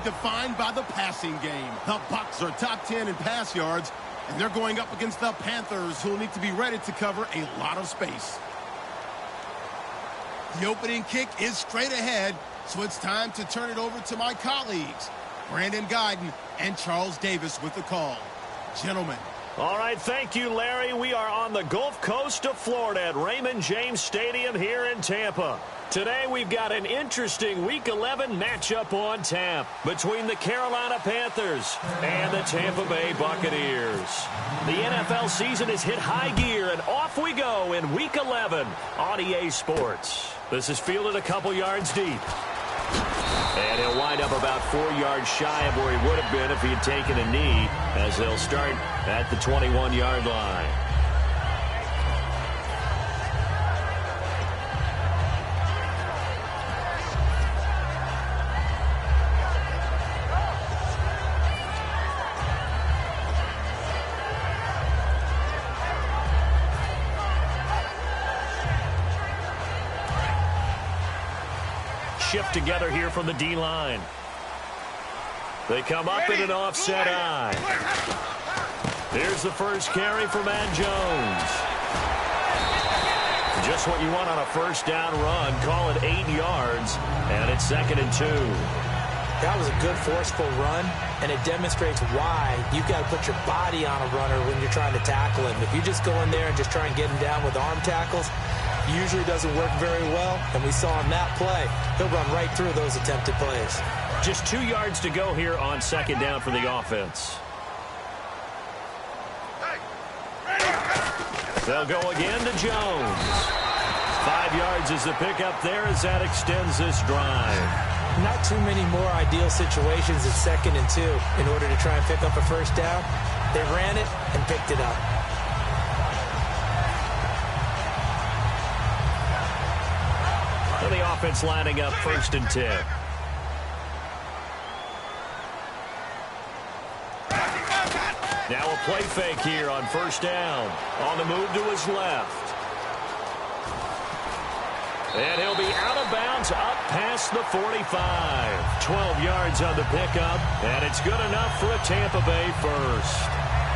defined by the passing game. The Bucs are top 10 in pass yards, and they're going up against the Panthers, who will need to be ready to cover a lot of space. The opening kick is straight ahead, so it's time to turn it over to my colleagues, Brandon Guyton and Charles Davis with the call. Gentlemen. All right, thank you, Larry. We are on the Gulf Coast of Florida at Raymond James Stadium here in Tampa. Today we've got an interesting Week 11 matchup on tap between the Carolina Panthers and the Tampa Bay Buccaneers. The NFL season has hit high gear, and off we go in Week 11 on EA Sports. This is fielded a couple yards deep. And he'll wind up about 4 yards shy of where he would have been if he had taken a knee, as they'll start at the 21-yard line. Shift together here from the D-line. They come up in an offset eye. Here's the first carry for Matt Jones. Just what you want on a first down run. Call it 8 yards, and it's 2nd and 2. That was a good forceful run, and it demonstrates why you've got to put your body on a runner when you're trying to tackle him. If you just go in there and just try and get him down with arm tackles, usually doesn't work very well, and we saw in that play, he'll run right through those attempted plays. Just 2 yards to go here on 2nd down for the offense. They'll go again to Jones. 5 yards is the pickup there as that extends this drive. Not too many more ideal situations at 2nd and 2 in order to try and pick up a first down. They ran it and picked it up. The offense lining up 1st and 10. Now a play fake here on 1st down. On the move to his left. And he'll be out of bounds up past the 45. 12 yards on the pickup, and it's good enough for a Tampa Bay first.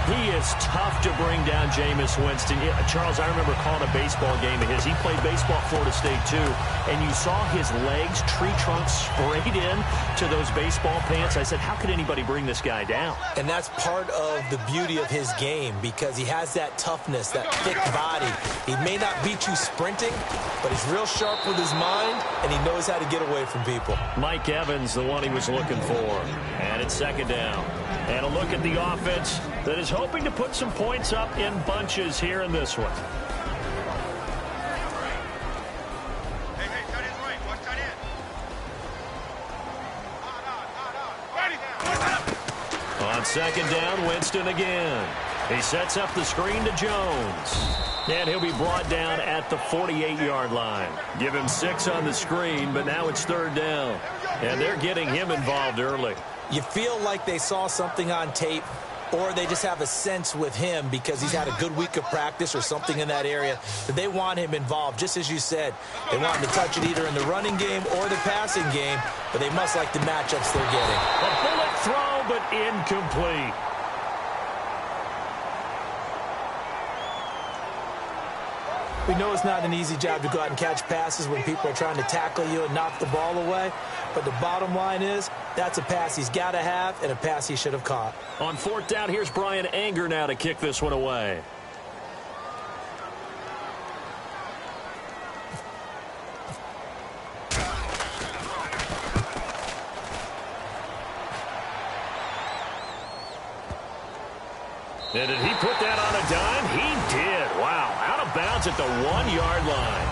He is tough to bring down, Jameis Winston. Yeah, Charles, I remember calling a baseball game of his. He played baseball at Florida State, too. And you saw his legs, tree trunks sprayed in to those baseball pants. I said, how could anybody bring this guy down? And that's part of the beauty of his game, because he has that toughness, that thick body. He may not beat you sprinting, but he's real sharp with his mind, and he knows how to get away from people. Mike Evans, the one he was looking for. And it's 2nd down. And a look at the offense that is hoping to put some points up in bunches here in this one. Hey, tight end's right. Watch tight end. On 2nd down, Winston again. He sets up the screen to Jones. And he'll be brought down at the 48-yard line. Give him 6 on the screen, but now it's 3rd down. And they're getting him involved early. You feel like they saw something on tape, or they just have a sense with him because he's had a good week of practice or something in that area that they want him involved. Just as you said, they want him to touch it either in the running game or the passing game, but they must like the matchups they're getting. A bullet throw, but incomplete. We know it's not an easy job to go out and catch passes when people are trying to tackle you and knock the ball away. But the bottom line is, that's a pass he's got to have and a pass he should have caught. On 4th down, here's Brian Anger now to kick this one away. And did he put that on a dime? He did. Wow. Out of bounds at the 1-yard line.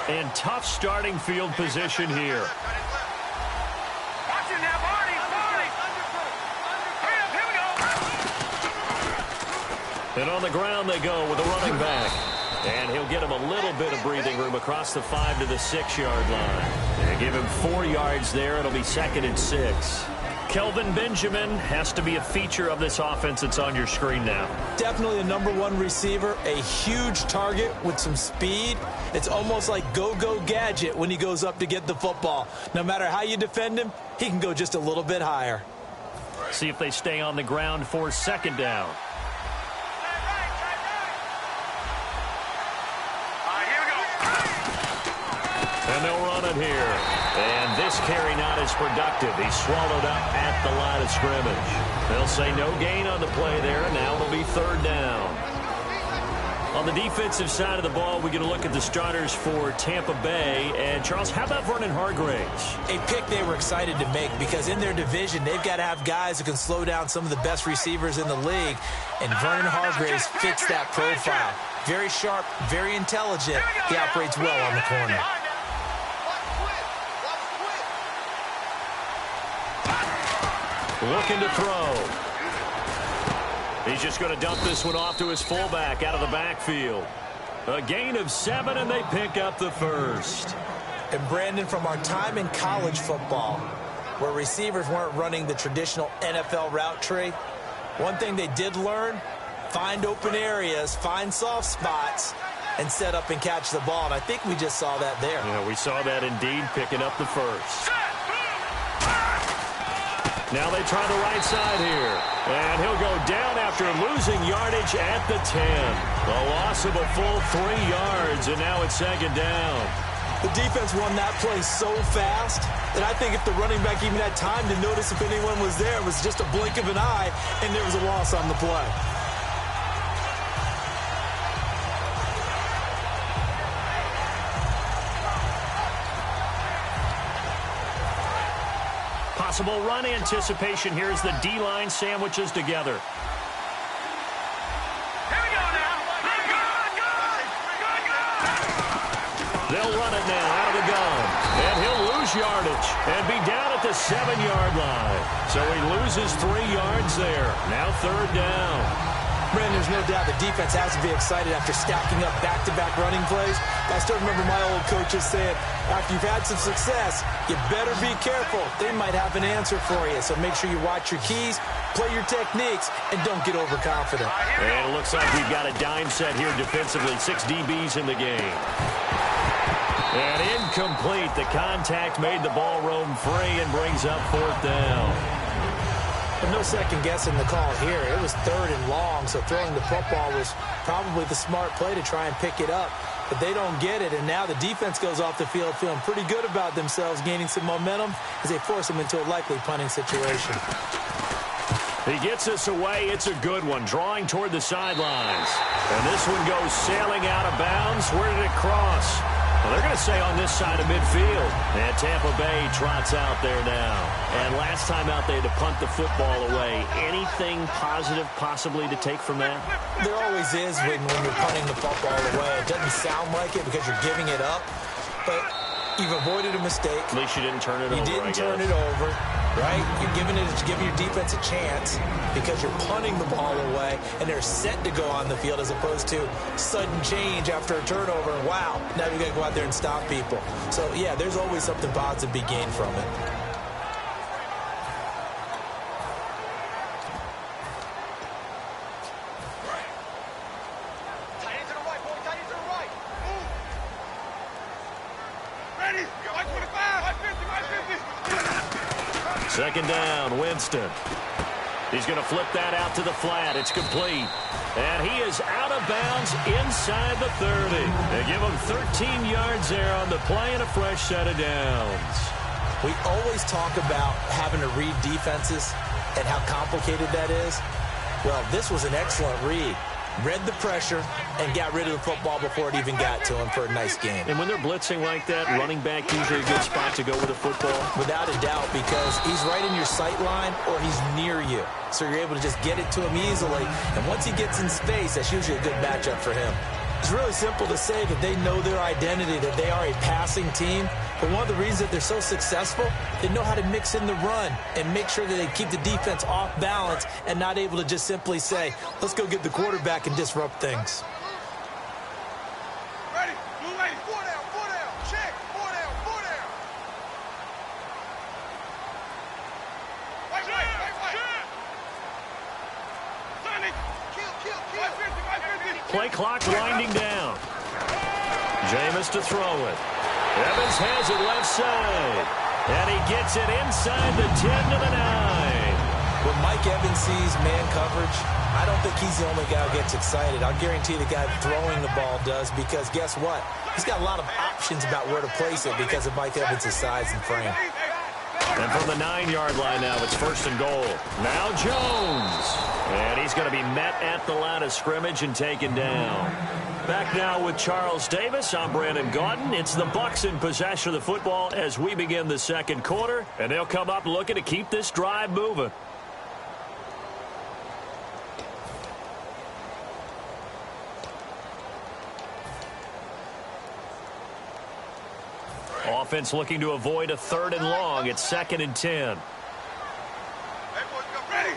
And tough starting field position here. Watch it now, Barney. Hurry up, here we go. And on the ground they go with a running back. And he'll get him a little bit of breathing room across the 5 to the 6-yard line. They give him 4 yards there. It'll be 2nd and 6. Kelvin Benjamin has to be a feature of this offense that's on your screen now. Definitely a #1 receiver, a huge target with some speed. It's almost like go-go gadget when he goes up to get the football. No matter how you defend him, he can go just a little bit higher. See if they stay on the ground for 2nd down. And they'll run it here. And this carry not as productive. He's swallowed up at the line of scrimmage. They'll say no gain on the play there, and now it'll be 3rd down. On the defensive side of the ball, we get a look at the starters for Tampa Bay. And, Charles, how about Vernon Hargreaves? A pick they were excited to make because in their division, they've got to have guys who can slow down some of the best receivers in the league. And Vernon Hargreaves fits that profile. Very sharp, very intelligent. He operates well on the corner. Looking to throw. He's just going to dump this one off to his fullback out of the backfield. A gain of 7, and they pick up the 1st. And, Brandon, from our time in college football, where receivers weren't running the traditional NFL route tree, one thing they did learn, find open areas, find soft spots, and set up and catch the ball. And I think we just saw that there. Yeah, we saw that indeed, picking up the 1st. Now they try the right side here. And he'll go down after losing yardage at the 10. A loss of a full 3 yards, and now it's 2nd down. The defense won that play so fast that I think if the running back even had time to notice if anyone was there, it was just a blink of an eye, and there was a loss on the play. Possible run anticipation here as the D-line sandwiches together. Here we go now. They'll run it now out of the gun. And he'll lose yardage and be down at the 7-yard line. So he loses 3 yards there. Now 3rd down. Brandon, there's no doubt the defense has to be excited after stacking up back-to-back running plays. I still remember my old coaches saying, after you've had some success, you better be careful. They might have an answer for you. So make sure you watch your keys, play your techniques, and don't get overconfident. And it looks like we've got a dime set here defensively. 6 DBs in the game. And incomplete. The contact made the ball roam free and brings up 4th down. But no second guessing the call here. It was 3rd and long, so throwing the football was probably the smart play to try and pick it up. But they don't get it, and now the defense goes off the field feeling pretty good about themselves, gaining some momentum as they force them into a likely punting situation. He gets us away. It's a good one, drawing toward the sidelines. And this one goes sailing out of bounds. Where did it cross? Well, they're going to say on this side of midfield. And Tampa Bay trots out there now. And last time out, they had to punt the football away. Anything positive possibly to take from that? There always is when you're punting the football away. It doesn't sound like it because you're giving it up. But you've avoided a mistake. At least you didn't turn it over, You didn't turn it over, right? You're giving your defense a chance because you're punting the ball away, and they're set to go on the field as opposed to sudden change after a turnover. Wow, now we got to go out there and stop people. So, yeah, there's always something positive to be gained from it. Second down, Winston. He's going to flip that out to the flat. It's complete. And he is out of bounds inside the 30. They give him 13 yards there on the play and a fresh set of downs. We always talk about having to read defenses and how complicated that is. Well, this was an excellent read. Read the pressure and got rid of the football before it even got to him for a nice game. And when they're blitzing like that, running back usually a good spot to go with the football? Without a doubt, because he's right in your sight line or he's near you. So you're able to just get it to him easily. And once he gets in space, that's usually a good matchup for him. It's really simple to say that they know their identity, that they are a passing team, But one of the reasons that they're so successful, they know how to mix in the run and make sure that they keep the defense off balance and not able to just simply say, let's go get the quarterback and disrupt things. Ready? Blue lady, 4 down, 4 down. Check. 4 down, 4 down. White. Sonny. Kill. 550. Play clock winding down. Jameis to throw it. Evans has it left side. And he gets it inside the 10 to the 9. When Mike Evans sees man coverage, I don't think he's the only guy who gets excited. I'll guarantee the guy throwing the ball does, because guess what? He's got a lot of options about where to place it because of Mike Evans' size and frame. And from the 9-yard line now, it's 1st and goal. Now Jones. And he's going to be met at the line of scrimmage and taken down. Back now with Charles Davis. I'm Brandon Gaudin. It's the Bucs in possession of the football as we begin the second quarter. And they'll come up looking to keep this drive moving. Offense looking to avoid a 3rd and long. It's 2nd and 10. Ready?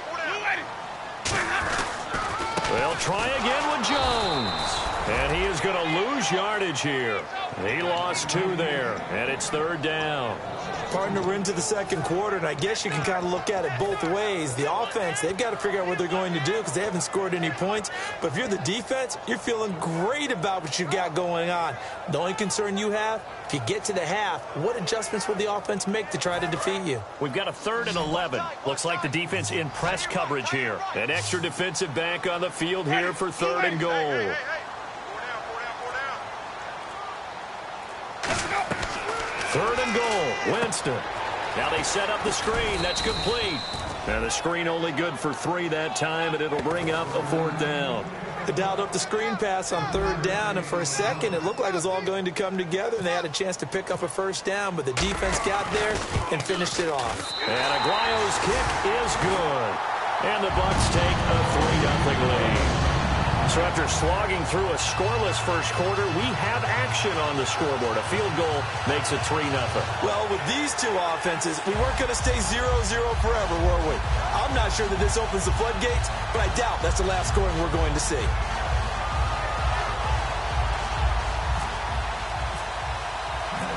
They'll try again with Jones. And he is going to lose yardage here. He lost 2 there. And it's 3rd down. Partner, we're into the second quarter, and I guess you can kind of look at it both ways. The offense, they've got to figure out what they're going to do because they haven't scored any points. But if you're the defense, you're feeling great about what you've got going on. The only concern you have, if you get to the half, what adjustments will the offense make to try to defeat you? We've got a 3rd and 11. Looks like the defense in press coverage here. An extra defensive back on the field here for 3rd and goal. Hey. 3rd and goal. Winston. Now they set up the screen. That's complete. And the screen only good for 3 that time, and it'll bring up a 4th down. They dialed up the screen pass on 3rd down, and for a second it looked like it was all going to come together, and they had a chance to pick up a 1st down, but the defense got there and finished it off. And Aguayo's kick is good. And the Bucs take a 3-0 lead. So after slogging through a scoreless first quarter, we have action on the scoreboard. A field goal makes it 3-0. Well, with these two offenses, we weren't going to stay 0-0 forever, were we? I'm not sure that this opens the floodgates, but I doubt that's the last scoring we're going to see.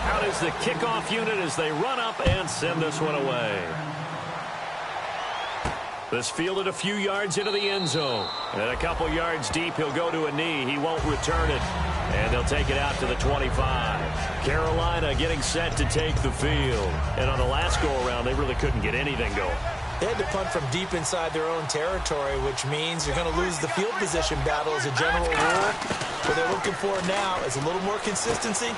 Out is the kickoff unit as they run up and send this one away. This fielded a few yards into the end zone. And a couple yards deep, he'll go to a knee. He won't return it. And they'll take it out to the 25. Carolina getting set to take the field. And on the last go-around, they really couldn't get anything going. They had to punt from deep inside their own territory, which means you're going to lose the field position battle as a general rule. What they're looking for now is a little more consistency,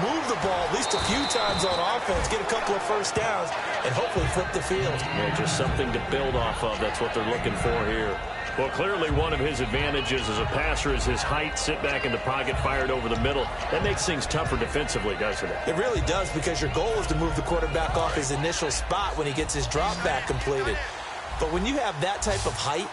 move the ball at least a few times on offense, get a couple of 1st downs, and hopefully flip the field. Yeah, just something to build off of. That's what they're looking for here. Well, clearly one of his advantages as a passer is his height. Sit back in the pocket, fired over the middle. That makes things tougher defensively, doesn't it? It really does, because your goal is to move the quarterback off his initial spot when he gets his drop back completed. But when you have that type of height,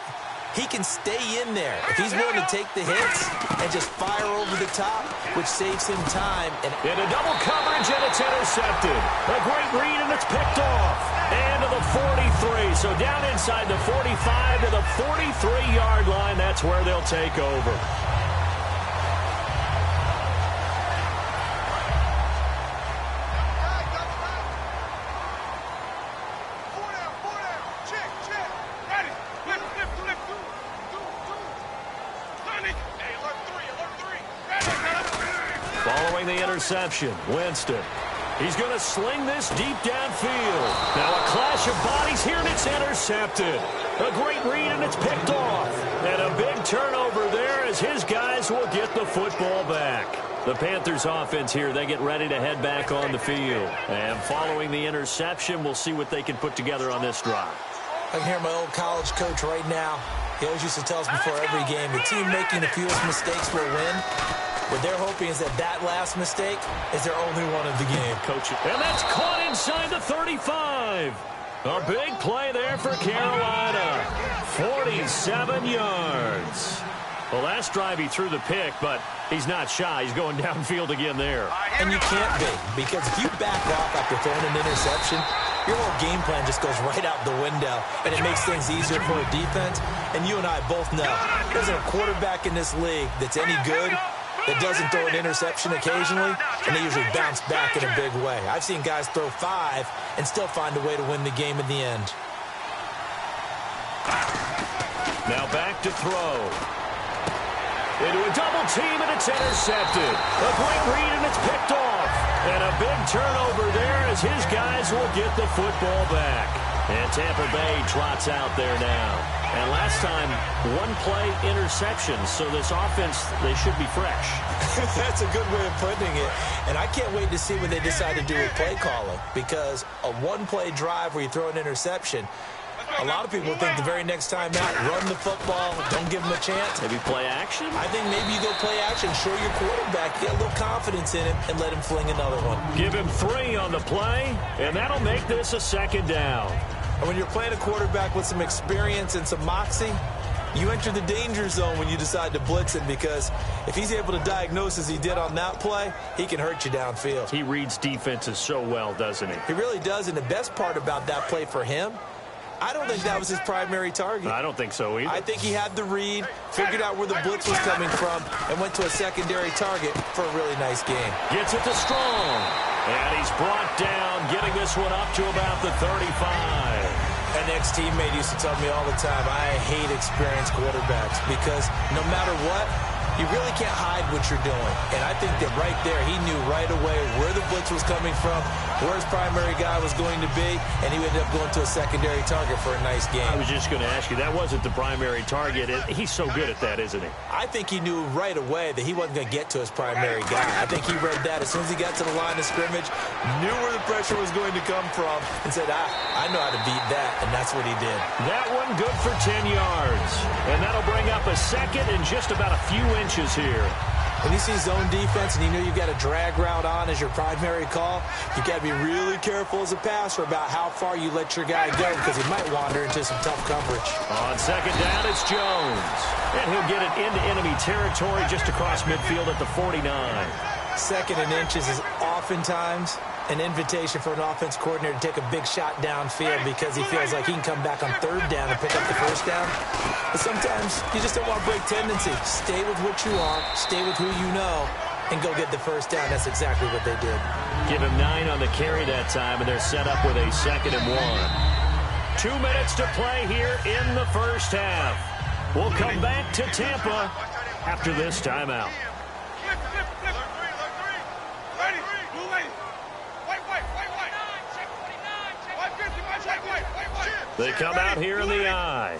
he can stay in there if he's willing to take the hits and just fire over the top, which saves him time. And in a double coverage, and it's intercepted. A great read, and it's picked off. And to the 43. So down inside the 45 to the 43-yard line. That's where they'll take over. Following the interception, Winston. He's going to sling this deep downfield. Now a clash of bodies here, and it's intercepted. A great read, and it's picked off. And a big turnover there as his guys will get the football back. The Panthers offense here, they get ready to head back on the field. And following the interception, we'll see what they can put together on this drive. I can hear my old college coach right now. He always used to tell us before every game, the team making the fewest mistakes will win. What they're hoping is that last mistake is their only one of the game. Coach, and that's caught inside the 35. A big play there for Carolina. 47 yards. Well, last drive he threw the pick, but he's not shy. He's going downfield again there. And you can't be, because if you back off after throwing an interception, your whole game plan just goes right out the window, and it makes things easier for a defense. And you and I both know there's a quarterback in this league that's any good that doesn't throw an interception occasionally, and they usually bounce back in a big way. I've seen guys throw 5 and still find a way to win the game in the end. Now back to throw. Into a double team, and it's intercepted. A great read, and it's picked off. And a big turnover there as his guys will get the football back. And Tampa Bay trots out there now. And last time, one-play interception. So this offense, they should be fresh. That's a good way of putting it. And I can't wait to see what they decide to do with play calling. Because a one-play drive where you throw an interception, a lot of people think the very next time out, run the football, don't give him a chance. Maybe play action? I think maybe you go play action, show your quarterback, get a little confidence in him, and let him fling another one. Give him 3 on the play, and that'll make this a 2nd down. And when you're playing a quarterback with some experience and some moxie, you enter the danger zone when you decide to blitz him, because if he's able to diagnose as he did on that play, he can hurt you downfield. He reads defenses so well, doesn't he? He really does, and the best part about that play for him, I don't think that was his primary target. I don't think so either. I think he had the read, figured out where the blitz was coming from, and went to a secondary target for a really nice game. Gets it to Strong. And he's brought down, getting this one up to about the 35. An ex-teammate used to tell me all the time, I hate experienced quarterbacks, because no matter what, you really can't hide what you're doing. And I think that right there, he knew right away where the blitz was coming from, where his primary guy was going to be, and he ended up going to a secondary target for a nice game. I was just going to ask you, that wasn't the primary target. He's so good at that, isn't he? I think he knew right away that he wasn't going to get to his primary guy. I think he read that as soon as he got to the line of scrimmage, knew where the pressure was going to come from, and said, I know how to beat that, and that's what he did. That one good for 10 yards. And that'll bring up a 2nd and just about a few inches here. When you see zone defense and you know you've got a drag route on as your primary call, you've got to be really careful as a passer about how far you let your guy go, because he might wander into some tough coverage. On 2nd down, it's Jones. And he'll get it into enemy territory just across midfield at the 49. 2nd and inches is oftentimes an invitation for an offense coordinator to take a big shot downfield, because he feels like he can come back on 3rd down and pick up the 1st down. But sometimes you just don't want to break tendency. Stay with what you are, stay with who you know, and go get the 1st down. That's exactly what they did. Give him 9 on the carry that time, and they're set up with a 2nd and 1. 2 minutes to play here in the first half. We'll come back to Tampa after this timeout. They come out here in the eye.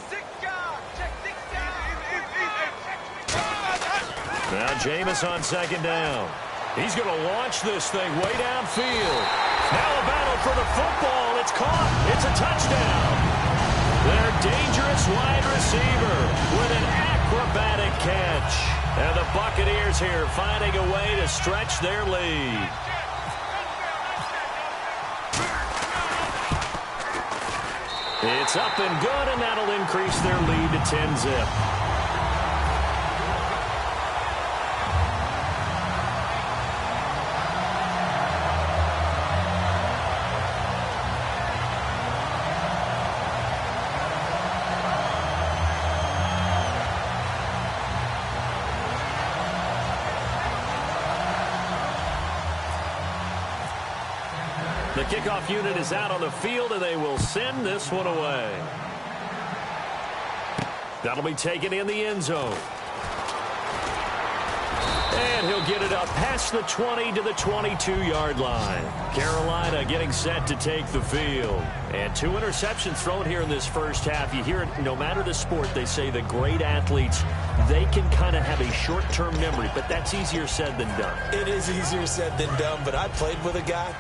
Now Jameis on 2nd down. He's going to launch this thing way downfield. Now a battle for the football. It's caught. It's a touchdown. Their dangerous wide receiver with an acrobatic catch. And the Buccaneers here finding a way to stretch their lead. It's up and good, and that'll increase their lead to 10-zip. The kickoff unit is out on the field, and they will send this one away. That'll be taken in the end zone. And he'll get it up past the 20 to the 22-yard line. Carolina getting set to take the field. And 2 interceptions thrown here in this first half. You hear it, no matter the sport, they say the great athletes, they can kind of have a short-term memory, but that's easier said than done. It is easier said than done, but I played with a guy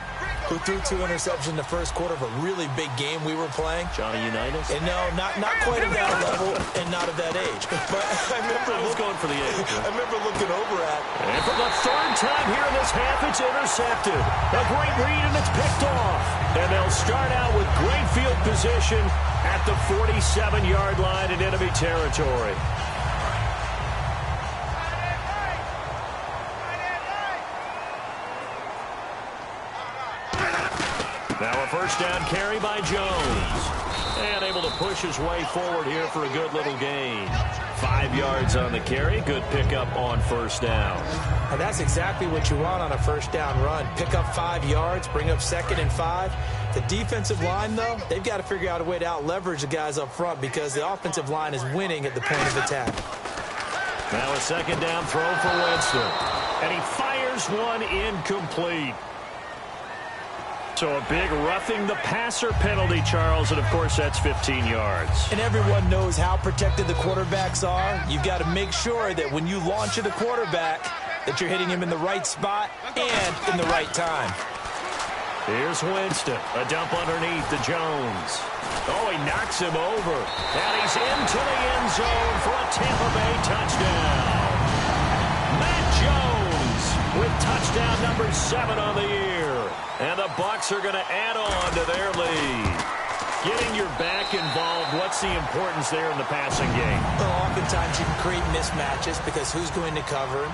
who threw 2 interceptions in the first quarter of a really big game we were playing. Johnny Unitas? And no, not quite at that level and not at that age. But I remember going for the age. I remember looking over at. And for the 3rd time here in this half, it's intercepted. A great read, and it's picked off. And they'll start out with great field position at the 47-yard line in enemy territory. Now a first down carry by Jones. And able to push his way forward here for a good little gain. 5 yards on the carry. Good pickup on first down. And that's exactly what you want on a first down run. Pick up 5 yards, bring up 2nd and 5. The defensive line, though, they've got to figure out a way to out-leverage the guys up front because the offensive line is winning at the point of attack. Now a second down throw for Winston. And he fires one incomplete. So a big roughing the passer penalty, Charles, and of course that's 15 yards. And everyone knows how protected the quarterbacks are. You've got to make sure that when you launch at a quarterback that you're hitting him in the right spot and in the right time. Here's Winston. A dump underneath to Jones. Oh, he knocks him over. And he's into the end zone for a Tampa Bay touchdown. Matt Jones with touchdown number 7 on the year. And the Bucs are going to add on to their lead. Getting your back involved, what's the importance there in the passing game? Well, oftentimes you can create mismatches because who's going to cover him?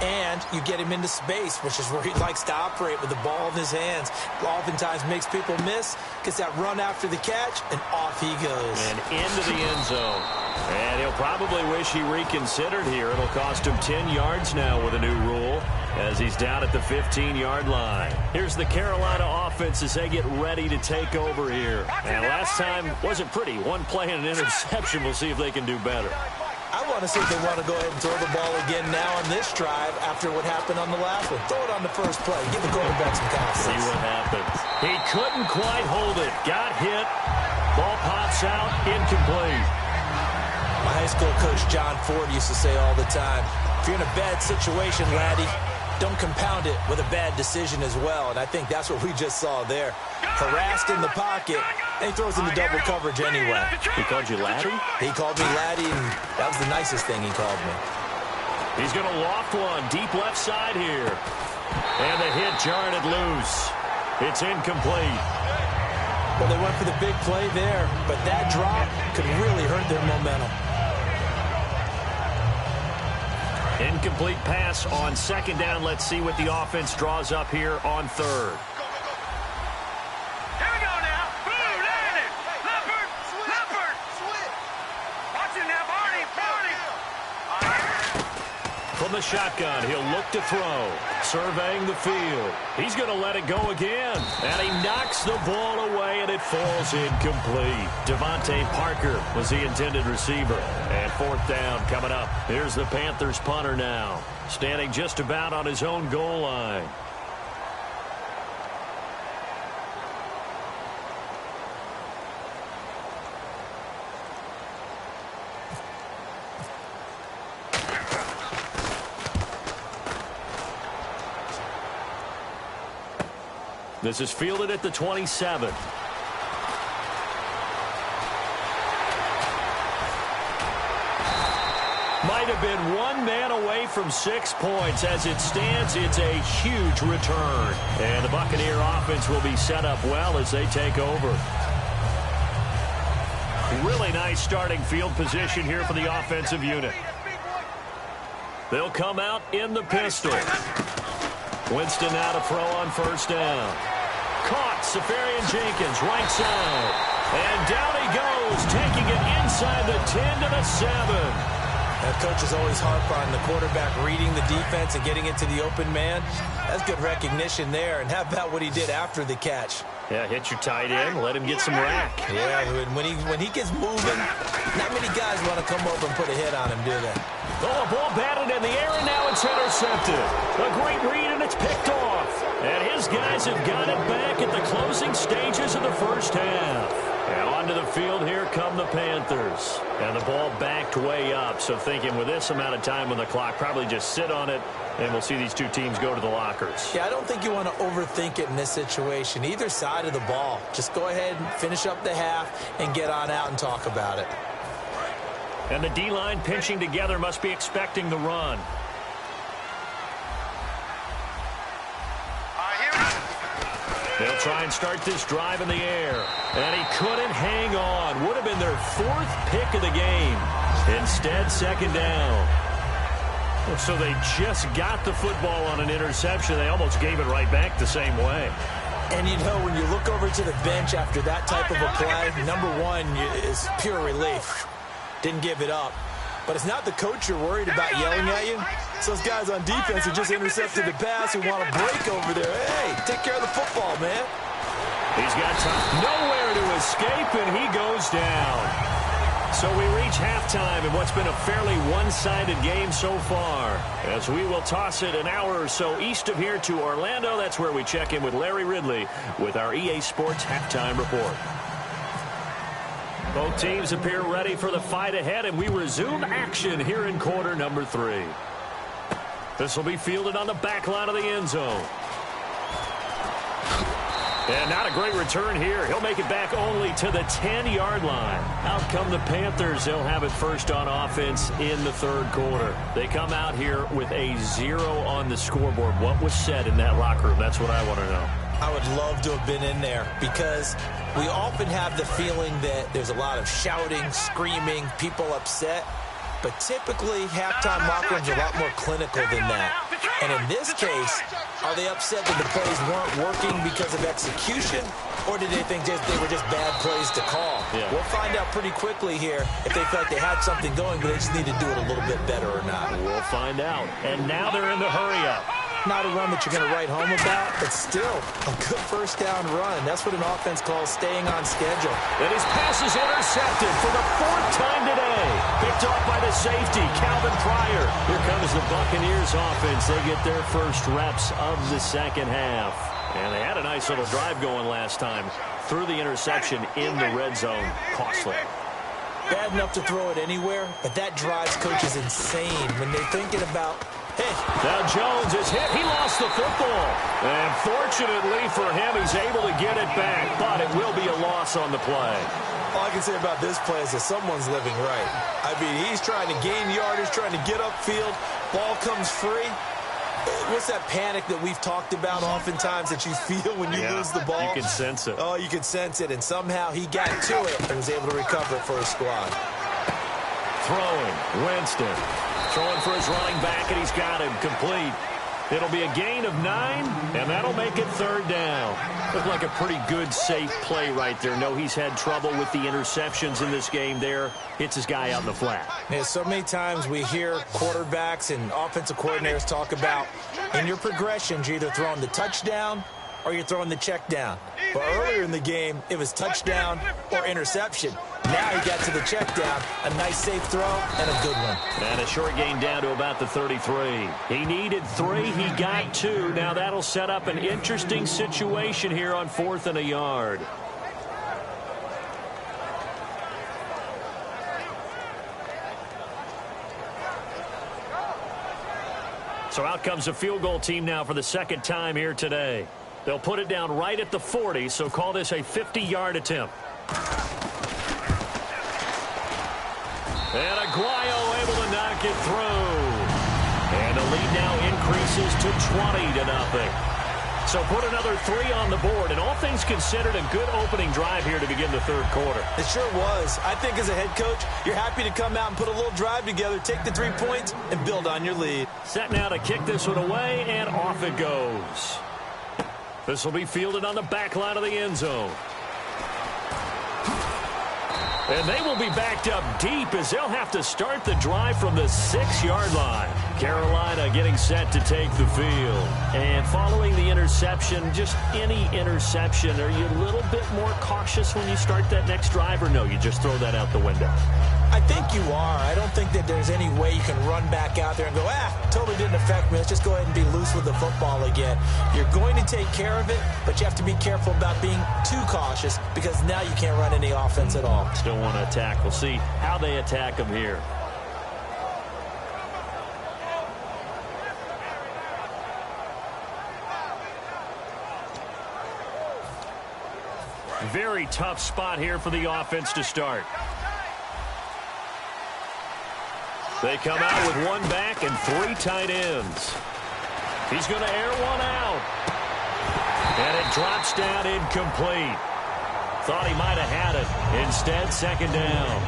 And you get him into space, which is where he likes to operate with the ball in his hands. Oftentimes makes people miss, gets that run after the catch, and off he goes. And into the end zone. And he'll probably wish he reconsidered here. It'll cost him 10 yards now with a new rule as he's down at the 15-yard line. Here's the Carolina offense as they get ready to take over here. And last time wasn't pretty. One play and an interception. We'll see if they can do better. I want to see if they want to go ahead and throw the ball again now on this drive after what happened on the last one. Throw it on the first play. Give the quarterback some confidence. See what happens. He couldn't quite hold it. Got hit. Ball pops out. Incomplete. My high school coach, John Ford, used to say all the time, if you're in a bad situation, laddie, don't compound it with a bad decision as well. And I think that's what we just saw there. Harassed in the pocket, and he throws into double coverage anyway. He called you laddie? He called me laddie, and that was the nicest thing he called me. He's going to loft one deep left side here. And the hit jarred it loose. It's incomplete. Well, they went for the big play there, but that drop could really hurt their momentum. Incomplete pass on second down. Let's see what the offense draws up here on third. Here we go now. Boom, there it is. Leopard, Leopard. Watch it now, Barney, Barney. From the shotgun, he'll look to throw. Surveying the field. He's going to let it go again. And he knocks the ball away, and it falls incomplete. Devontae Parker was the intended receiver. And fourth down coming up. Here's the Panthers punter now. Standing just about on his own goal line. This is fielded at the 27. Might have been one man away from 6 points. As it stands, it's a huge return. And the Buccaneer offense will be set up well as they take over. Really nice starting field position here for the offensive unit. They'll come out in the pistol. Winston now to throw on first down. Caught, Safarian Jenkins, right side. And down he goes, taking it inside the 10 to the 7. That coach is always harp on the quarterback reading the defense and getting into the open man. That's good recognition there. And how about what he did after the catch? Yeah, hit your tight end, let him get some rack. Yeah, when he gets moving, not many guys want to come over and put a hit on him, do they? Oh, ball batted in the air, and now it's intercepted. A great read, and it's picked off. And his guys have got it back at the closing stages of the first half. And onto the field, here come the Panthers. And the ball backed way up, so thinking with this amount of time on the clock, probably just sit on it, and we'll see these two teams go to the lockers. Yeah, I don't think you want to overthink it in this situation. Either side of the ball. Just go ahead and finish up the half and get on out and talk about it. And the D-line pinching together must be expecting the run. They'll try and start this drive in the air. And he couldn't hang on. Would have been their 4th pick of the game. Instead, second down. So they just got the football on an interception. They almost gave it right back the same way. And you know, when you look over to the bench after that type of a play, number one is pure relief. Didn't give it up. But it's not the coach you're worried about yelling at you. It's those guys on defense who just intercepted the pass who want to break over there. Hey, take care of the football, man. He's got time. Nowhere to escape, and he goes down. So we reach halftime in what's been a fairly one-sided game so far. As we will toss it an hour or so east of here to Orlando. That's where we check in with Larry Ridley with our EA Sports Halftime Report. Both teams appear ready for the fight ahead, and we resume action here in quarter number 3. This will be fielded on the back line of the end zone. And not a great return here. He'll make it back only to the 10-yard line. Out come the Panthers. They'll have it first on offense in the third quarter. They come out here with a 0 on the scoreboard. What was said in that locker room? That's what I want to know. I would love to have been in there because we often have the feeling that there's a lot of shouting, screaming, people upset. But typically, halftime locker rooms are a lot more clinical than that. And in this case, are they upset that the plays weren't working because of execution? Or did they think they were just bad plays to call? Yeah. We'll find out pretty quickly here if they felt they had something going, but they just need to do it a little bit better or not. We'll find out. And now they're in the hurry-up. Not a run that you're going to write home about, but still a good first down run. That's what an offense calls staying on schedule. And his pass is intercepted for the 4th time today. Picked off by the safety, Calvin Pryor. Here comes the Buccaneers offense. They get their first reps of the second half. And they had a nice little drive going last time. Threw the interception in the red zone. Costly. Bad enough to throw it anywhere, but that drives coaches insane when they're thinking about, hey. Now Jones is hit. He lost the football. And fortunately for him, he's able to get it back, but it will be a loss on the play. All I can say about this play is that someone's living right. I mean, he's trying to gain yardage, trying to get upfield. Ball comes free. What's that panic that we've talked about oftentimes that you feel when you lose the ball? You can sense it. Oh, you can sense it. And somehow he got to it and was able to recover it for his squad. Throwing. Winston. Throwing for his running back, and he's got him complete. It'll be a gain of 9, and that'll make it 3rd down. Looked like a pretty good, safe play right there. No, he's had trouble with the interceptions in this game there. Hits his guy out in the flat. Yeah, so many times we hear quarterbacks and offensive coordinators talk about in your progressions, you're either throwing the touchdown or you're throwing the check down. But earlier in the game, it was touchdown or interception. Now he got to the check down, a nice safe throw, and a good one. And a short gain down to about the 33. He needed 3, he got 2. Now that'll set up an interesting situation here on 4th and a yard. So out comes the field goal team now for the 2nd time here today. They'll put it down right at the 40, so call this a 50-yard attempt. And Aguayo able to knock it through. And the lead now increases to 20-0. So put another 3 on the board. And all things considered, a good opening drive here to begin the 3rd quarter. It sure was. I think as a head coach, you're happy to come out and put a little drive together, take the 3 points, and build on your lead. Set now to kick this one away, and off it goes. This will be fielded on the back line of the end zone. And they will be backed up deep as they'll have to start the drive from the 6-yard line. Carolina getting set to take the field. And following the interception, just any interception, are you a little bit more cautious when you start that next drive, or no, you just throw that out the window? I think you are. I don't think that there's any way you can run back out there and go, totally didn't affect me. Let's just go ahead and be loose with the football again. You're going to take care of it, but you have to be careful about being too cautious because now you can't run any offense at all. Still want to attack. We'll see how they attack them here. Very tough spot here for the offense to start. They come out with 1 back and 3 tight ends. He's going to air one out. And it drops down incomplete. Thought he might have had it. Instead, 2nd down.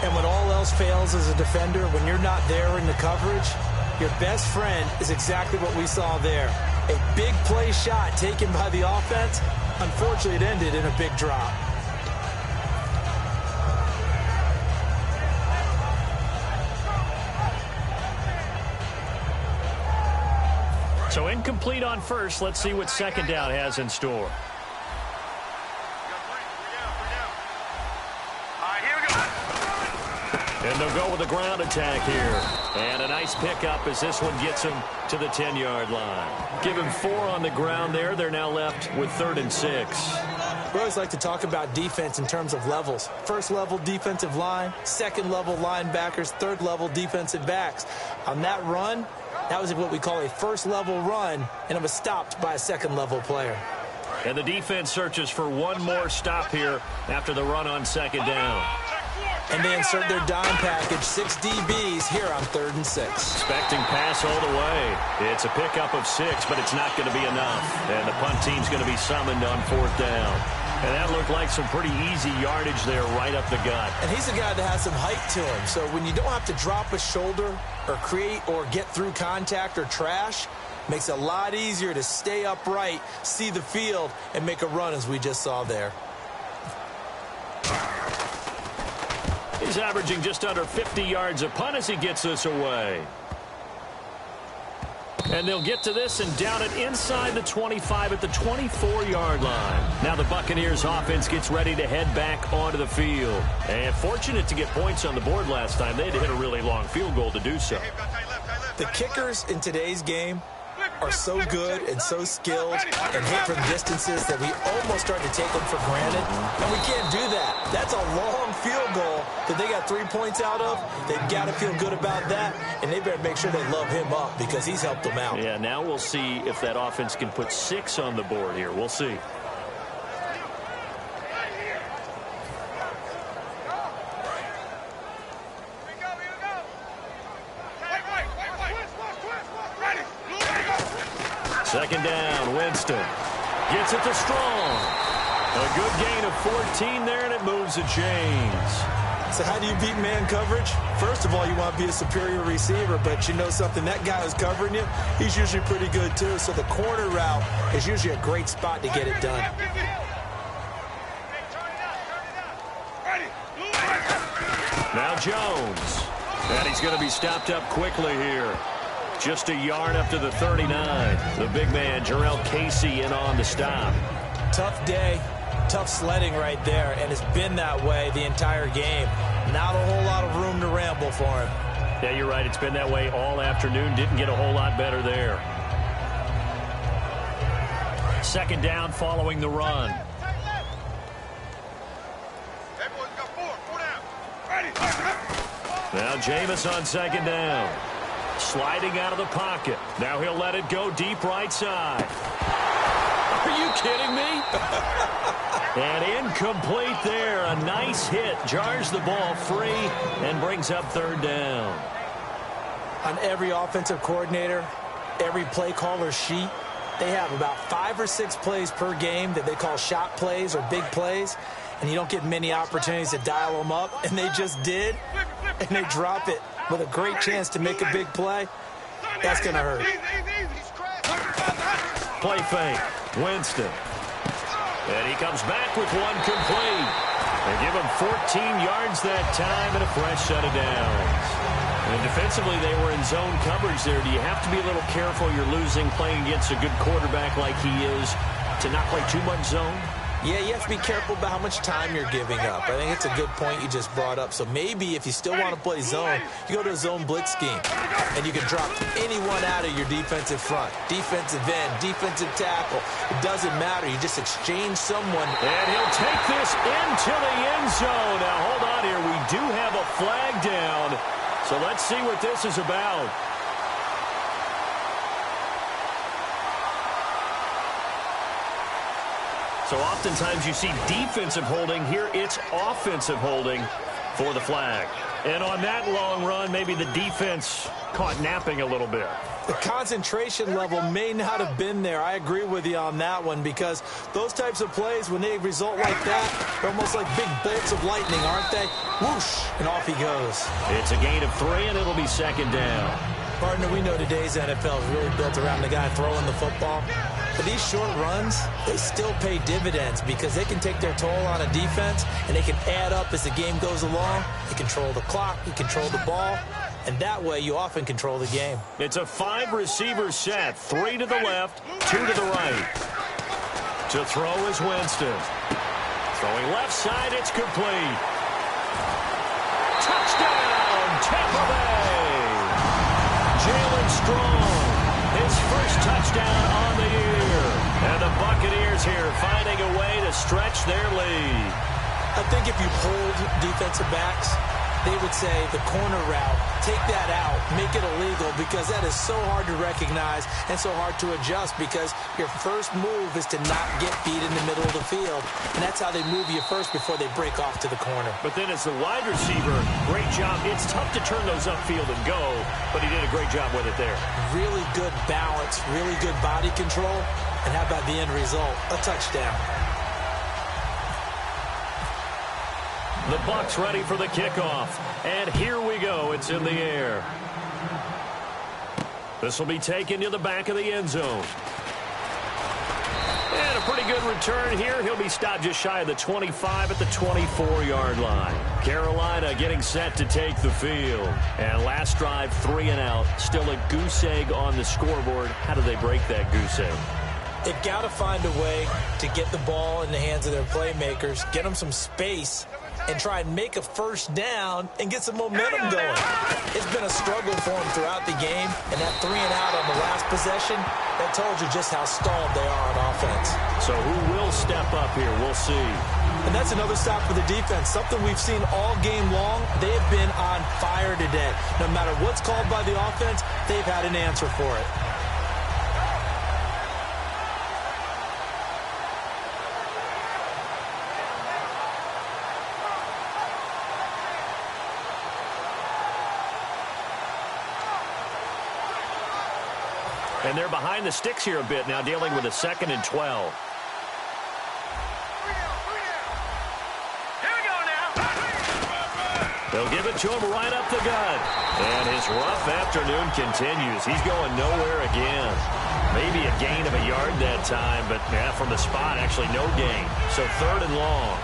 And when all else fails as a defender, when you're not there in the coverage, your best friend is exactly what we saw there. A big play shot taken by the offense. Unfortunately, it ended in a big drop. So incomplete on first. Let's see what second down has in store. And they'll go with a ground attack here. And a nice pickup as this one gets him to the 10-yard line. Give him 4 on the ground there. They're now left with 3rd and 6. We always like to talk about defense in terms of levels. First level defensive line, second level linebackers, third level defensive backs. On that run, that was what we call a first level run, and it was stopped by a second level player. And the defense searches for one more stop here after the run on second down. And they insert their dime package, 6 DBs here on 3rd and 6. Expecting pass all the way. It's a pickup of 6, but it's not going to be enough. And the punt team's going to be summoned on 4th down. And that looked like some pretty easy yardage there right up the gut. And he's a guy that has some height to him. So when you don't have to drop a shoulder or create or get through contact or trash, makes it a lot easier to stay upright, see the field, and make a run as we just saw there. He's averaging just under 50 yards a punt as he gets this away. And they'll get to this and down it inside the 25 at the 24-yard line. Now the Buccaneers offense gets ready to head back onto the field. And fortunate to get points on the board last time. They had to hit a really long field goal to do so. The kickers in today's game are so good and so skilled and hit from distances that we almost start to take them for granted. And we can't do that. That's a long field goal that they got 3 points out of. They've got to feel good about that, and they better make sure they love him up because he's helped them out. Yeah, now we'll see if that offense can put 6 on the board here. We'll see. Second down, Winston gets it to Strong. A good gain of 14 there, and it moves the chains. So how do you beat man coverage? First of all, you want to be a superior receiver, but you know something, that guy who's covering you, he's usually pretty good too. So the corner route is usually a great spot to get it done. Now Jones. And he's going to be stopped up quickly here. Just a yard up to the 39. The big man, Jarrell Casey, in on the stop. Tough day, tough sledding right there, and it's been that way the entire game. Not a whole lot of room to ramble for him. Yeah, you're right. It's been that way all afternoon. Didn't get a whole lot better there. Second down following the run. Now Jameis on second down. Sliding out of the pocket. Now he'll let it go deep right side. Are you kidding me? And incomplete there. A nice hit. Jars the ball free and brings up third down. On every offensive coordinator, every play caller sheet, they have about 5 or 6 plays per game that they call shot plays or big plays. And you don't get many opportunities to dial them up. And they just did. And they drop it with a great chance to make a big play. That's going to hurt. Play fake. Winston. And he comes back with one complete. They give him 14 yards that time and a fresh set of downs. And defensively, they were in zone coverage there. Do you have to be a little careful? You're losing playing against a good quarterback like he is to not play too much zone? Yeah, you have to be careful about how much time you're giving up. I think it's a good point you just brought up. So maybe if you still want to play zone, you go to a zone blitz scheme. And you can drop anyone out of your defensive front. Defensive end, defensive tackle. It doesn't matter. You just exchange someone. And he'll take this into the end zone. Now, hold on here. We do have a flag down. So let's see what this is about. So oftentimes you see defensive holding. Here it's offensive holding for the flag. And on that long run, maybe the defense caught napping a little bit. The concentration level may not have been there. I agree with you on that one because those types of plays, when they result like that, they're almost like big bolts of lightning, aren't they? Whoosh, and off he goes. It's a gain of 3, and it'll be second down. Partner, we know today's NFL is really built around the guy throwing the football. But these short runs, they still pay dividends because they can take their toll on a defense and they can add up as the game goes along. You control the clock, you control the ball, and that way you often control the game. It's a 5-receiver set. 3 to the left, 2 to the right. To throw is Winston. Throwing left side, it's complete. Touchdown, Tampa Bay. Jalen Strong, his first touchdown on the year. And the Buccaneers here finding a way to stretch their lead. I think if you pulled defensive backs, they would say the corner route, take that out, make it illegal, because that is so hard to recognize and so hard to adjust, because your first move is to not get beat in the middle of the field. And that's how they move you first before they break off to the corner. But then as the wide receiver, great job. It's tough to turn those upfield and go, but he did a great job with it there. Really good balance, really good body control. And how about the end result? A touchdown. The Bucs ready for the kickoff. And here we go. It's in the air. This will be taken to the back of the end zone. And a pretty good return here. He'll be stopped just shy of the 25 at the 24-yard line. Carolina getting set to take the field. And last drive, 3 and out. Still a goose egg on the scoreboard. How do they break that goose egg? They've got to find a way to get the ball in the hands of their playmakers, get them some space, and try and make a first down and get some momentum going. It's been a struggle for them throughout the game, and that 3 and out on the last possession, that told you just how stalled they are on offense. So who will step up here? We'll see. And that's another stop for the defense, something we've seen all game long. They have been on fire today. No matter what's called by the offense, they've had an answer for it. And they're behind the sticks here a bit now, dealing with a 2nd and 12. Here we go now. They'll give it to him right up the gut. And his rough afternoon continues. He's going nowhere again. Maybe a gain of a yard that time, but yeah, from the spot, actually no gain. So 3rd and long.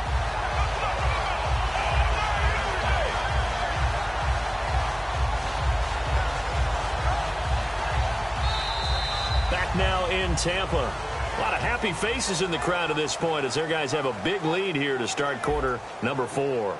Now in Tampa. A lot of happy faces in the crowd at this point as their guys have a big lead here to start quarter number 4.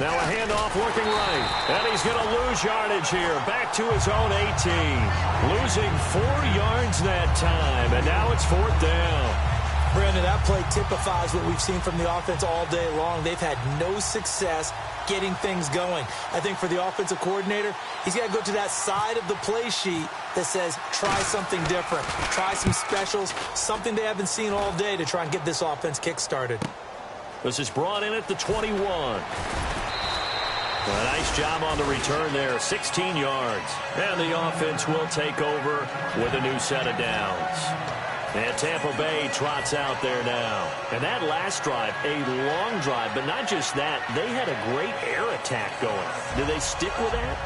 Now a handoff looking right. And he's going to lose yardage here. Back to his own 18. Losing 4 yards that time. And now it's 4th down. Brandon, that play typifies what we've seen from the offense all day long. They've had no success getting things going. I think for the offensive coordinator, he's got to go to that side of the play sheet that says try something different. Try some specials, something they haven't seen all day to try and get this offense kick-started. This is brought in at the 21. A nice job on the return there, 16 yards. And the offense will take over with a new set of downs. And Tampa Bay trots out there now. And that last drive, a long drive, but not just that. They had a great air attack going. Do they stick with that?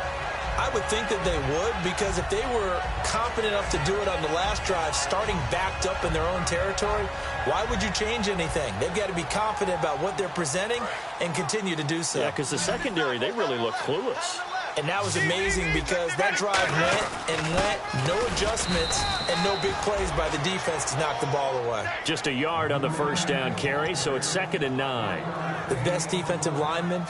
I would think that they would, because if they were confident enough to do it on the last drive, starting backed up in their own territory, why would you change anything? They've got to be confident about what they're presenting and continue to do so. Yeah, because the secondary, they really look clueless. And that was amazing because that drive went and went, no adjustments, and no big plays by the defense to knock the ball away. Just a yard on the first down carry, so it's 2nd and 9. The best defensive linemen,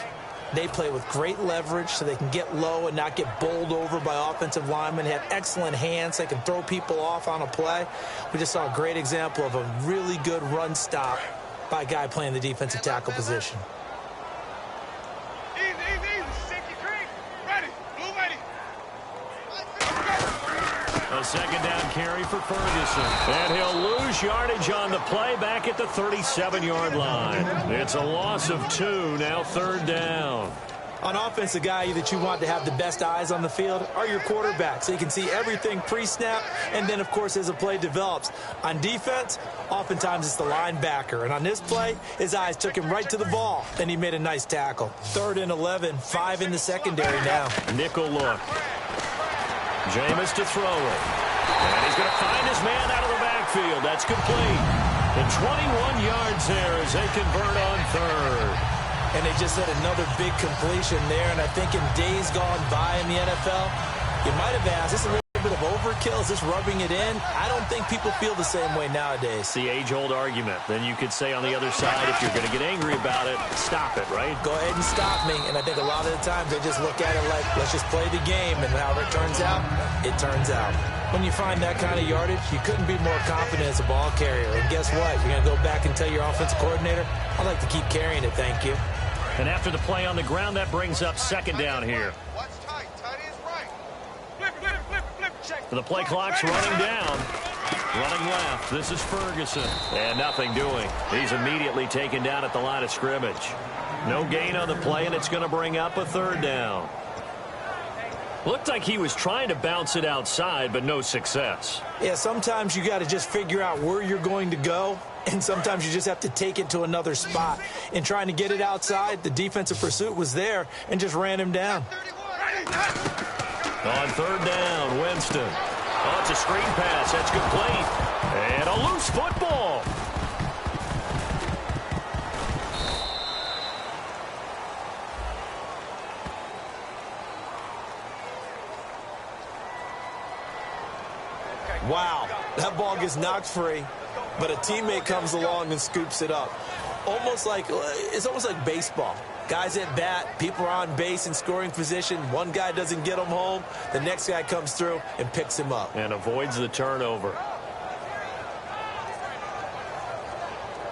they play with great leverage so they can get low and not get bowled over by offensive linemen. They have excellent hands. They can throw people off on a play. We just saw a great example of a really good run stop by a guy playing the defensive tackle position. A 2nd down carry for Ferguson. And he'll lose lose yardage on the play back at the 37-yard line. It's a loss of 2, now 3rd down. On offense, the guy that you want to have the best eyes on the field are your quarterbacks. So you can see everything pre-snap, and then, of course, as the play develops. On defense, oftentimes it's the linebacker. And on this play, his eyes took him right to the ball, and he made a nice tackle. 3rd and 11, 5 in the secondary now. Nickel look. Jameis to throw it. And he's going to find his man out of the backfield. That's complete. And 21 yards there as they convert on 3rd. And they just had another big completion there. And I think in days gone by in the NFL, you might have asked, is this a little bit of overkill? Is this rubbing it in? I don't think people feel the same way nowadays. It's the age-old argument. Then you could say on the other side, if you're going to get angry about it, stop it, right? Go ahead and stop me. And I think a lot of the times they just look at it like, let's just play the game. And however it turns out, it turns out. When you find that kind of yardage, you couldn't be more confident as a ball carrier. And guess what? You're going to go back and tell your offensive coordinator, I'd like to keep carrying it, thank you. And after the play on the ground, that brings up 2nd down here. The play clock's running down. Running left. This is Ferguson. And nothing doing. He's immediately taken down at the line of scrimmage. No gain on the play, and it's going to bring up a 3rd down. Looked like he was trying to bounce it outside, but no success. Yeah, sometimes you got to just figure out where you're going to go. And sometimes you just have to take it to another spot. In trying to get it outside, the defensive pursuit was there and just ran him down. On 3rd down, Winston. Oh, it's a screen pass. That's complete. And a loose football. Wow, that ball gets knocked free. But a teammate comes along and scoops it up. It's almost like baseball. Guys at bat, people are on base in scoring position. One guy doesn't get him home. The next guy comes through and picks him up. And avoids the turnover.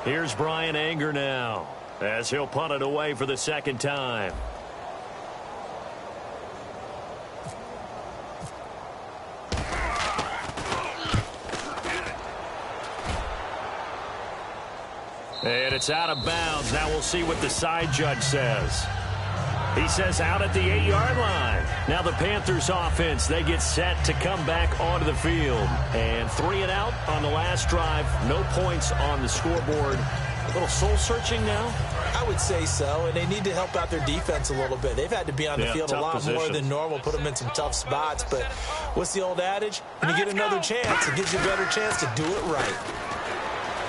Here's Brian Anger now as he'll punt it away for the 2nd time. And it's out of bounds. Now we'll see what the side judge says. He says out at the 8-yard line. Now the Panthers offense, they get set to come back onto the field. And 3 and out on the last drive. No points on the scoreboard. A little soul-searching now? I would say so, and they need to help out their defense a little bit. They've had to be on the field a lot more than normal, put them in some tough spots. But what's the old adage? When you get another chance, it gives you a better chance to do it right.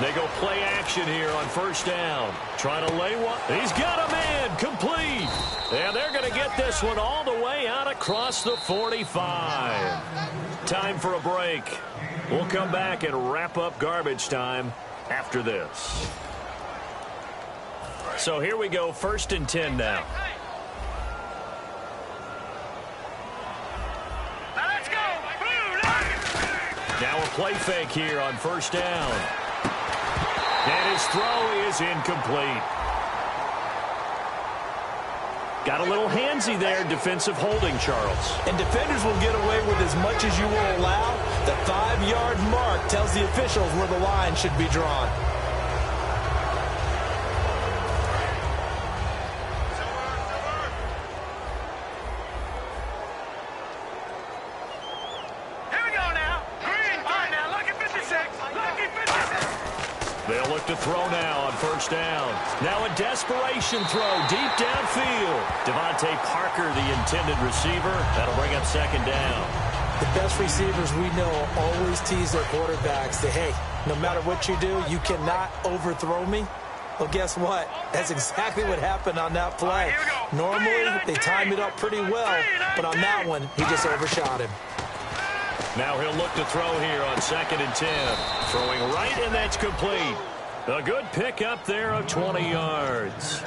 They go play action here on 1st down. Trying to lay one. He's got a man. Complete. And they're going to get this one all the way out across the 45. Time for a break. We'll come back and wrap up garbage time after this. So here we go. 1st and 10 now. Let's go. Now a play fake here on 1st down. And his throw is incomplete. Got a little handsy there, defensive holding, Charles. And defenders will get away with as much as you will allow. The 5-yard mark tells the officials where the line should be drawn. They'll look to throw now on 1st down. Now a desperation throw deep downfield. Devontae Parker, the intended receiver. That'll bring up 2nd down. The best receivers we know always tease their quarterbacks that, hey, no matter what you do, you cannot overthrow me. Well, guess what? That's exactly what happened on that play. Normally, they time it up pretty well, but on that one, he just overshot him. Now he'll look to throw here on 2nd and 10. Throwing right, and that's complete. A good pickup there of 20 yards.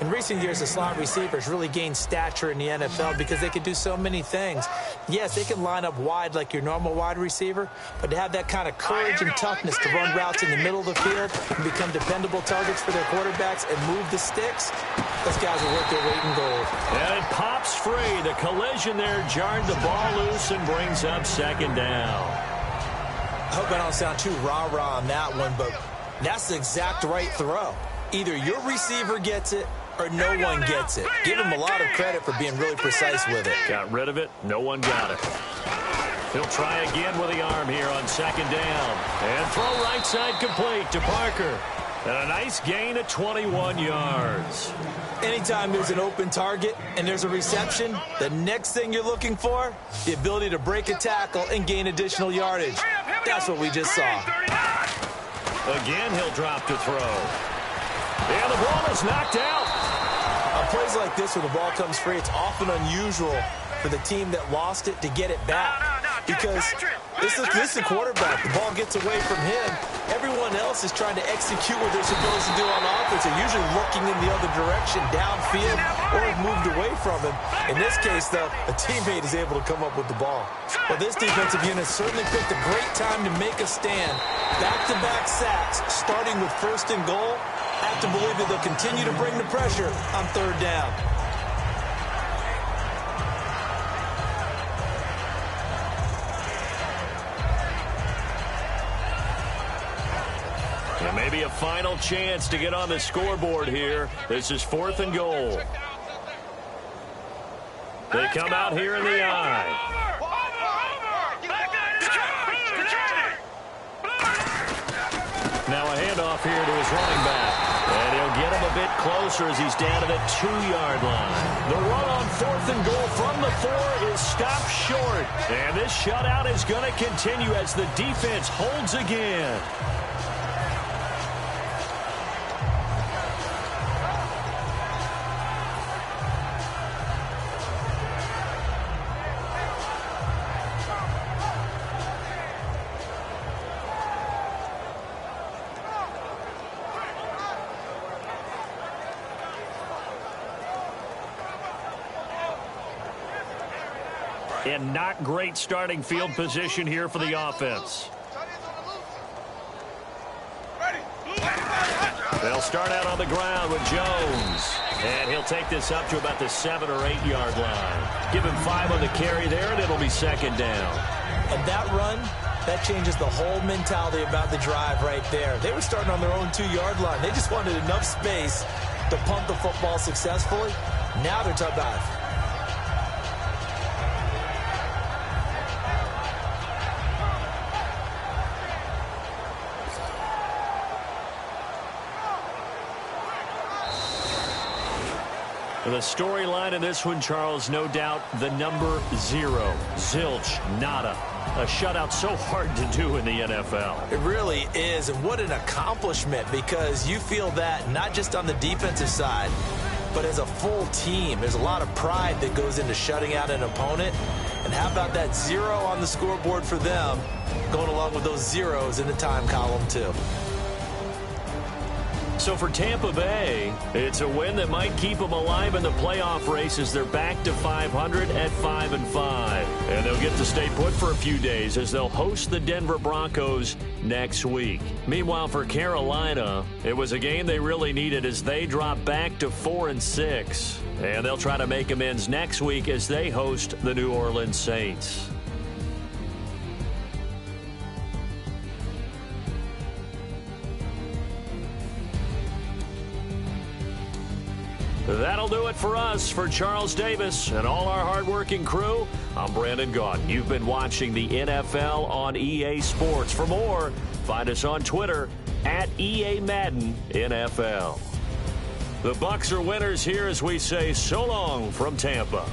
In recent years, the slot receivers really gained stature in the NFL because they can do so many things. Yes, they can line up wide like your normal wide receiver, but to have that kind of courage and toughness to run routes in the middle of the field and become dependable targets for their quarterbacks and move the sticks, those guys are worth their weight in gold. And it pops free. The collision there jarred the ball loose and brings up 2nd down. I hope I don't sound too rah-rah on that one, but that's the exact right throw. Either your receiver gets it or no one gets it. Give him a lot of credit for being really precise with it. Got rid of it. No one got it. He'll try again with the arm here on second down. And throw right side complete to Parker. And a nice gain of 21 yards. Anytime there's an open target and there's a reception, the next thing you're looking for, the ability to break a tackle and gain additional yardage. That's what we just saw. Again, he'll drop to throw. And the ball is knocked out. On plays like this where the ball comes free, it's often unusual for the team that lost it to get it back. Because this is the quarterback. The ball gets away from him. Everyone else is trying to execute what they're supposed to do on offense. They're usually looking in the other direction, downfield, or have moved away from him. In this case, though, a teammate is able to come up with the ball. Well, this defensive unit certainly picked a great time to make a stand. Back-to-back sacks, starting with first and goal. I have to believe that they'll continue to bring the pressure on third down. And maybe a final chance to get on the scoreboard here. This is 4th and goal. They come out here in the eye. Now a handoff here to his running back. And he'll get him a bit closer as he's down to the 2-yard line. The run on 4th and goal from the 4 is stopped short. And this shutout is going to continue as the defense holds again. And not great starting field position here for the offense. They'll start out on the ground with Jones. And he'll take this up to about the 7- or 8-yard line. Give him 5 on the carry there, and it'll be second down. And that run, that changes the whole mentality about the drive right there. They were starting on their own 2-yard line. They just wanted enough space to punt the football successfully. Now they're talking about it. The storyline in this one, Charles, no doubt the number 0. Zilch, nada. A shutout so hard to do in the NFL. It really is, and what an accomplishment, because you feel that not just on the defensive side, but as a full team. There's a lot of pride that goes into shutting out an opponent. And how about that 0 on the scoreboard for them, going along with those zeros in the time column, too. So for Tampa Bay, it's a win that might keep them alive in the playoff race as they're back to 500 at 5-5. And they'll get to stay put for a few days as they'll host the Denver Broncos next week. Meanwhile, for Carolina, it was a game they really needed as they drop back to 4-6. And they'll try to make amends next week as they host the New Orleans Saints. That'll do it for us. For Charles Davis and all our hardworking crew, I'm Brandon Gaudin. You've been watching the NFL on EA Sports. For more, find us on Twitter at EA Madden NFL. The Bucs are winners here as we say so long from Tampa.